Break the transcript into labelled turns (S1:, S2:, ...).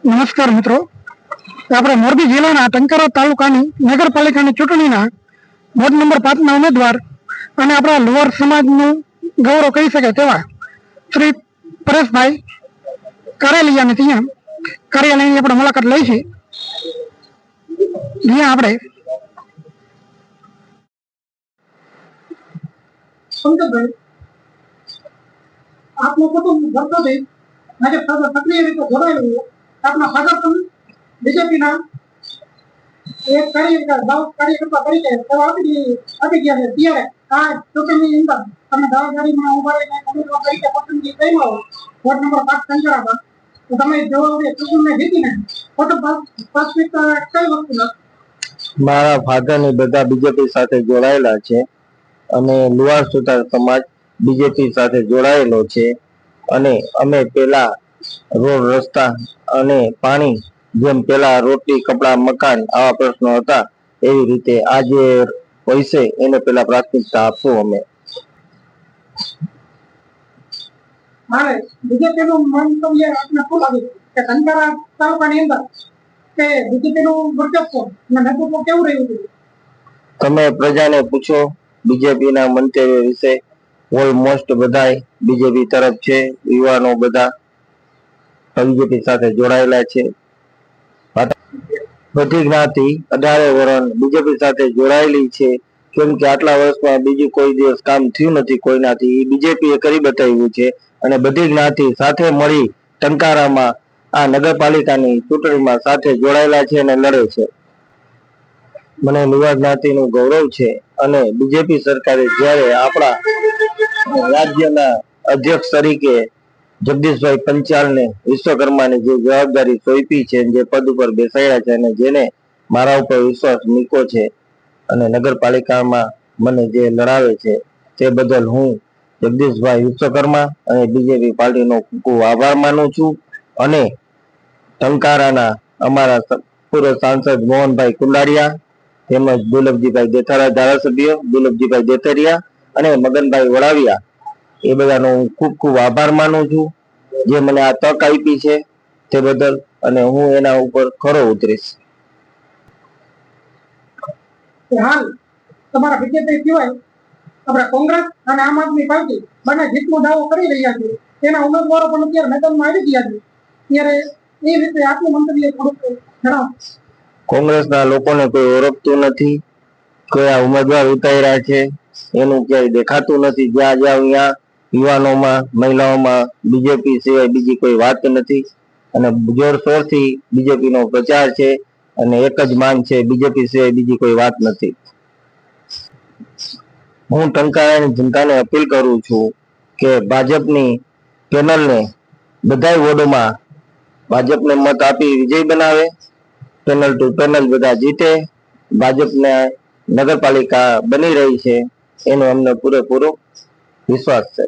S1: નમસ્કાર મિત્રો, આપણે મોરબી જિલ્લાના ટંકારા તાલુકાની નગરપાલિકાની ચૂંટણીના વોર્ડ નંબર 5ના ઉમેદવાર અને આપણા લુહાર સમાજનું ગૌરવ કહી શકાય તેવા શ્રી પરેશભાઈ કારેલિયાની ત્યાં કાર્યાલયની આપણે મુલાકાત લઈ છે. જ્યાં આપણે પંકજભાઈ આપનું કુટુંબ વર્ષોથી ભાજપ સાથે સક્રિય રીતે જોડાયેલું છે. આપના ફાધર પણ બીજેપીના એક કાર્યકર્તા તરીકે સેવા આપી ગયા છે. ત્યારે આ ચૂંટણીની અંદર તમે દાવાદારીમાં ઉભા રહીને ઉમેદવાર તરીકે પસંદગી થઈ હોય વોર્ડ નંબર 5 ટંકારામાં, તો તમે જવાબે ચૂંટણીને જીતીને ફોટો પ્રાથમિકતા કઈ વસ્તુ નથી?
S2: મારા ફાધરની બધા બીજેપી સાથે જોડાયેલા છે અને લુહાર સુથાર સમાજ બીજેપી સાથે જોડાયેલો છે. અને અમે પેલા રોડ રસ્તા અને પાણી, જેમ પેલા રોટલી કપડા મકાન આવા પ્રશ્નો હતા, એવી રીતે આજે હોય છે એને પેલા પ્રાથમિકતા આપશું અમે.
S1: હાલે બીજેપીનું મંતવ્ય આપને શું લાગે છે કે ટંકારા તાલુકાની અંદર કે બીજેપીનું વર્ચસ્વ અને નેતૃત્વ કેવું રહ્યું છે?
S2: તમે પ્રજાને પૂછો બીજેપીના મંતવ્ય વિશે. ઓલમોસ્ટ બધાય બીજેપી તરફ છે. યુવાનો બધા બીજેપી સાથે જોડાયેલા છે. બધી જ્ઞાતિ 18 વર્ષ બીજેપી સાથે જોડાયેલી છે. કેમ કે આટલા વર્ષમાં બીજું કોઈ દિવસ કામ થયું નથી કોઈનાથી, એ બીજેપીએ કરી બતાવ્યું છે. અને બધી જ્ઞાતિ સાથે મળી ટંકારામાં આ નગરપાલિકાની ચૂંટણીમાં સાથે જોડાયેલા છે અને લડે છે. મને લુહાર જ્ઞાતિનું ગૌરવ છે. અને બીજેપી સરકારે જ્યારે આપણા રાજ્યના અધ્યક્ષ તરીકે જગદીશભાઈ પંચાલને વિશ્વકર્માની જે જવાબદારી સોંપી છે, જે પદ ઉપર બેસાડ્યા છે અને જેને મારા ઉપર વિશ્વાસ મૂક્યો છે અને નગરપાલિકામાં મને જે લડાવે છે, તે બદલ હું જગદીશભાઈ વિશ્વકર્મા અને બીજેપી પાર્ટીનો ખૂબ આભાર માનું છું. અને ટંકારાના અમારા પૂર્વ સાંસદ મોહનભાઈ કુંડારિયા તેમજ દુલભજીભાઈ દેથારા ધારાસભ્ય દુલભજીભાઈ દેથરિયા અને મગનભાઈ વડાવિયા, એ બધાનો હું ખૂબ ખૂબ આભાર માનું છું જે મને આ તક આપી છે તે બદલ. અને હું એના ઉપર ખરો ઉતરીશ.
S1: હાલ તમારા બીજેપી સિવાય આપણા કોંગ્રેસ અને આમ આદમી પાર્ટી બંને જીતનો દાવો કરી રહ્યા છે. તેના ઉમેદવારો પણ અત્યારે મેદાનમાં આવી ગયા છે. ત્યારે એ રીતે આટલું મંતવ્ય થોડુંક જણાવો.
S2: કોંગ્રેસના લોકોને કોઈ ઓળખતું નથી, કયા ઉમેદવાર ઉતાર્યા છે એનું ક્યાંય દેખાતું નથી. જ્યાં જાવ ત્યાં યુવાનોમાં મહિલાઓમાં બીજેપી સિવાય બીજી કોઈ વાત નથી. અને જોરશોરથી બીજેપીનો પ્રચાર છે અને એક જ માંગ છે, બીજેપી સિવાય બીજી કોઈ વાત નથી. હું ટંકારાની જનતાને અપીલ કરું છું કે ભાજપની પેનલને બધા વોર્ડોમાં ભાજપને મત આપી વિજય બનાવે. પેનલ ટુ પેનલ બધા જીતે. ભાજપને નગરપાલિકા બની રહી છે એનો અમને પૂરેપૂરો વિશ્વાસ છે.